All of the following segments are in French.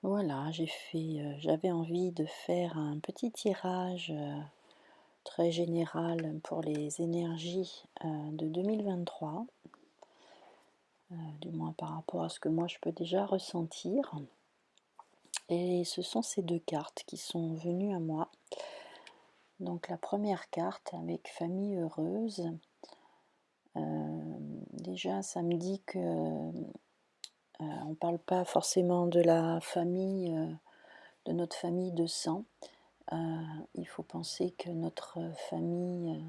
Voilà, j'avais envie de faire un petit tirage très général pour les énergies de 2023, du moins par rapport à ce que moi je peux déjà ressentir. Et ce sont ces deux cartes qui sont venues à moi. Donc la première carte avec famille heureuse, déjà ça me dit que on ne parle pas forcément de la famille, de notre famille de sang. Il faut penser que notre famille,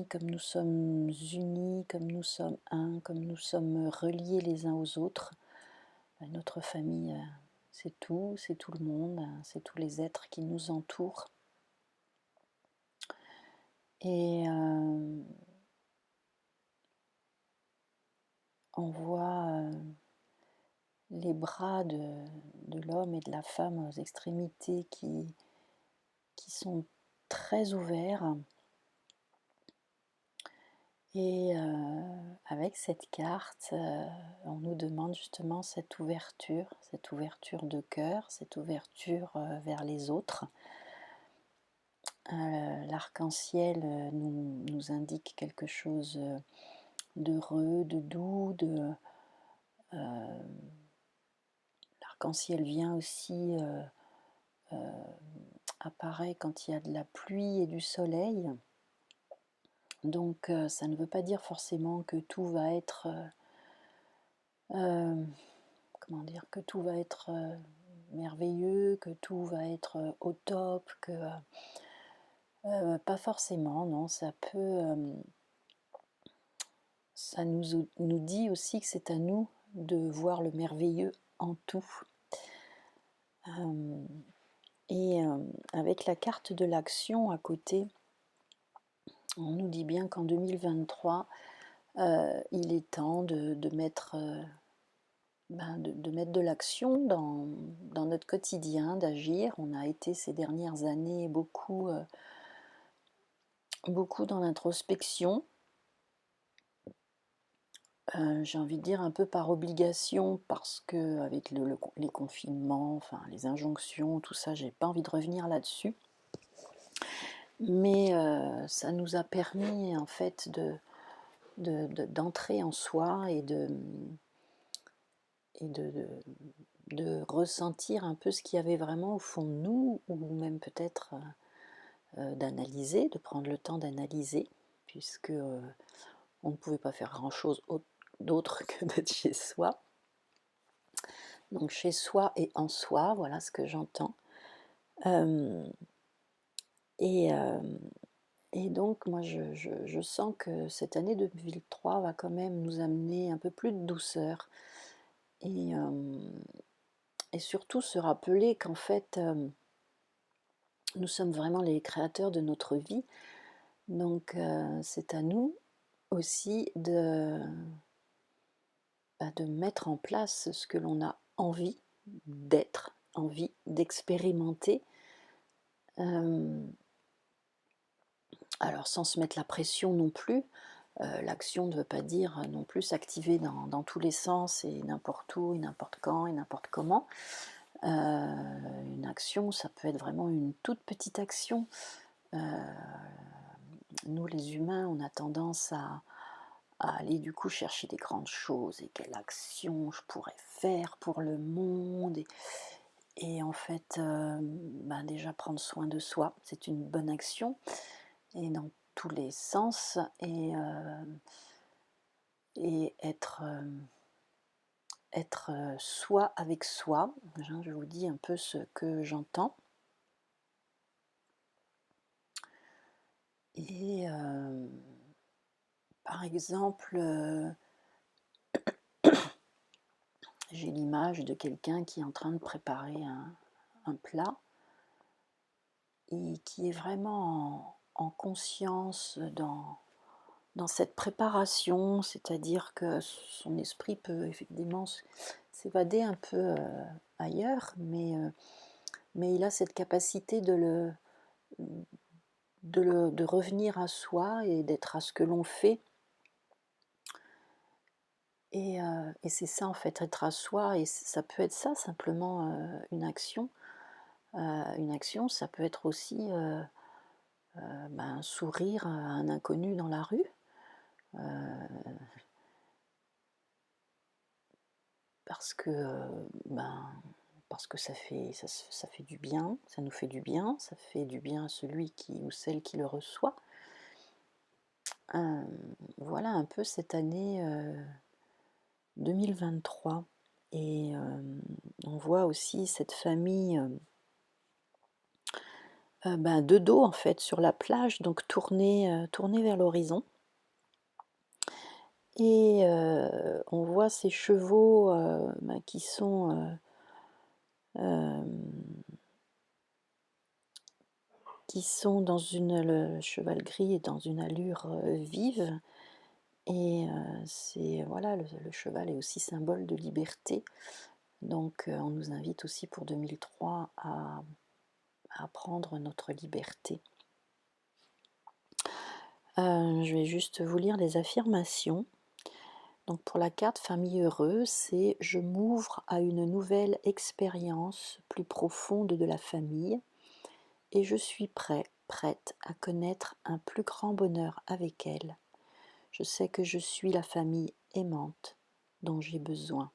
comme nous sommes unis, comme nous sommes un, comme nous sommes reliés les uns aux autres, notre famille, c'est tout le monde, c'est tous les êtres qui nous entourent. Et on voit les bras de l'homme et de la femme aux extrémités qui sont très ouverts. Et avec cette carte, on nous demande justement cette ouverture de cœur, cette ouverture vers les autres. L'arc-en-ciel nous indique quelque chose d'heureux, de doux. L'arc-en-ciel vient aussi, apparaît quand il y a de la pluie et du soleil. Donc ça ne veut pas dire forcément que tout va être... comment dire, que tout va être merveilleux, que tout va être au top, que pas forcément, non, ça nous dit aussi que c'est à nous de voir le merveilleux en tout. Et avec la carte de l'action à côté, on nous dit bien qu'en 2023, il est temps de mettre de mettre de l'action dans notre quotidien, d'agir. On a été ces dernières années beaucoup dans l'introspection. J'ai envie de dire un peu par obligation, parce que avec les confinements, enfin les injonctions, tout ça, j'ai pas envie de revenir là-dessus. Mais ça nous a permis en fait d'entrer en soi et de ressentir un peu ce qu'il y avait vraiment au fond de nous, ou même peut-être d'analyser, de prendre le temps d'analyser, puisque on ne pouvait pas faire grand-chose d'autre que d'être chez soi. Donc chez soi et en soi, voilà ce que j'entends. Euh, et, euh, et donc moi je sens que cette année 2003 va quand même nous amener un peu plus de douceur. Et, et surtout se rappeler qu'en fait, nous sommes vraiment les créateurs de notre vie. Donc c'est à nous aussi de mettre en place ce que l'on a envie d'être, envie d'expérimenter. Alors sans se mettre la pression non plus. L'action ne veut pas dire non plus s'activer dans tous les sens et n'importe où, et n'importe quand, et n'importe comment. Une action, ça peut être vraiment une toute petite action. Nous les humains, on a tendance à aller du coup chercher des grandes choses, et quelle action je pourrais faire pour le monde, et en fait déjà prendre soin de soi, c'est une bonne action, et dans tous les sens, et être soi avec soi. Je vous dis un peu ce que j'entends. Et par exemple, j'ai l'image de quelqu'un qui est en train de préparer un plat, et qui est vraiment en conscience dans cette préparation, c'est-à-dire que son esprit peut effectivement s'évader un peu ailleurs, mais il a cette capacité de revenir à soi et d'être à ce que l'on fait, Et c'est ça en fait, être à soi, et ça peut être ça simplement, une action. Une action, ça peut être aussi, ben, sourire à un inconnu dans la rue, heu, parce que, ben, parce que ça fait du bien, ça nous fait du bien, ça fait du bien à celui qui ou celle qui le reçoit. Hem, voilà un peu cette année, 2023. Et on voit aussi cette famille, ben, de dos en fait sur la plage, donc tournée vers l'horizon. Et on voit ces chevaux, ben, hem, qui sont dans une le cheval gris est dans une allure, vive. Et c'est voilà, le cheval est aussi symbole de liberté. Donc on nous invite aussi pour 2003 à prendre notre liberté. Je vais juste vous lire les affirmations. Donc pour la carte famille heureuse, c'est: je m'ouvre à une nouvelle expérience plus profonde de la famille et je suis prête à connaître un plus grand bonheur avec elle. Je sais que je suis la famille aimante dont j'ai besoin.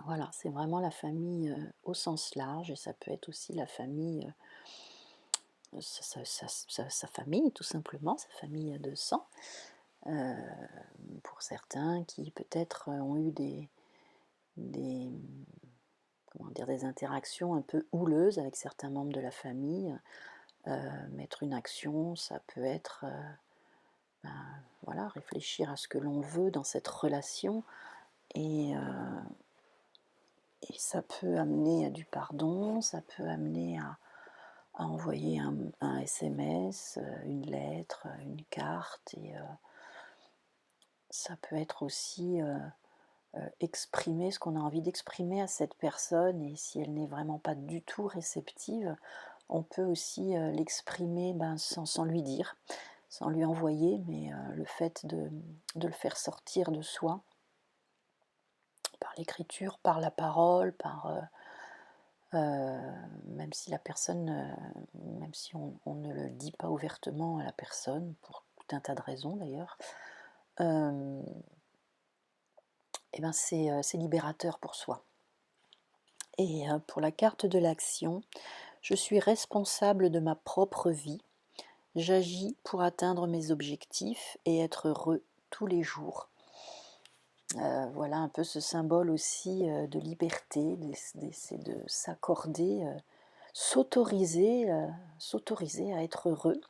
Voilà, c'est vraiment la famille au sens large, et ça peut être aussi la famille, sa famille tout simplement, sa famille de sang. Euh, pour certains qui peut-être ont eu des, comment dire, des interactions un peu houleuses avec certains membres de la famille. Mettre une action, ça peut être ben, voilà, réfléchir à ce que l'on veut dans cette relation. Et, euh, et ça peut amener à du pardon, ça peut amener à envoyer un SMS, une lettre, une carte. Et ça peut être aussi exprimer ce qu'on a envie d'exprimer à cette personne, et si elle n'est vraiment pas du tout réceptive, on peut aussi l'exprimer, ben, sans lui dire, sans lui envoyer, mais le fait de le faire sortir de soi, par l'écriture, par la parole, même si la personne, même si on ne le dit pas ouvertement à la personne, pour tout un tas de raisons d'ailleurs, et ben c'est libérateur pour soi. Et pour la carte de l'action, je suis responsable de ma propre vie. J'agis pour atteindre mes objectifs et être heureux tous les jours. Voilà un peu ce symbole aussi de liberté, c'est de s'accorder, s'autoriser à être heureux,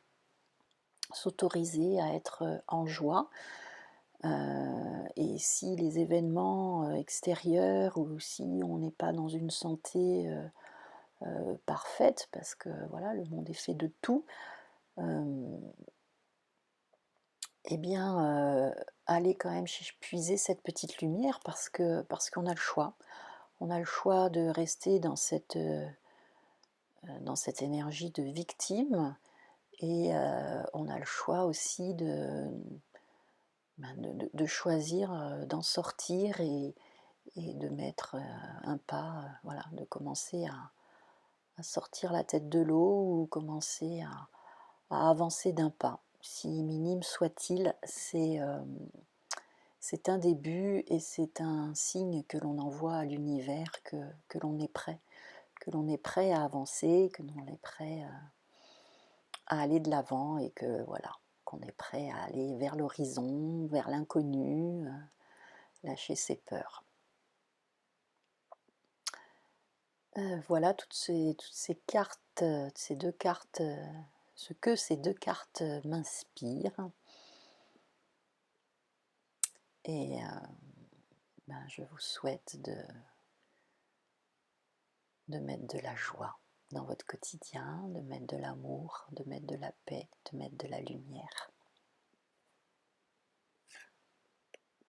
s'autoriser à être en joie. Et si les événements extérieurs, ou si on n'est pas dans une santé parfaite, parce que voilà, le monde est fait de tout, eh bien, aller quand même puiser cette petite lumière, parce qu'on a le choix. On a le choix de rester dans cette énergie de victime, et on a le choix aussi ben, de choisir d'en sortir, et de mettre un pas, voilà, de commencer à sortir la tête de l'eau, ou commencer à avancer d'un pas. Si minime soit-il, c'est un début, et c'est un signe que l'on envoie à l'univers que l'on est prêt à avancer, que l'on est prêt à aller de l'avant, et que voilà, qu'on est prêt à aller vers l'horizon, vers l'inconnu, lâcher ses peurs. Voilà toutes ces cartes, ces deux cartes, ce que ces deux cartes m'inspirent. Et ben, je vous souhaite de mettre de la joie dans votre quotidien, de mettre de l'amour, de mettre de la paix, de mettre de la lumière.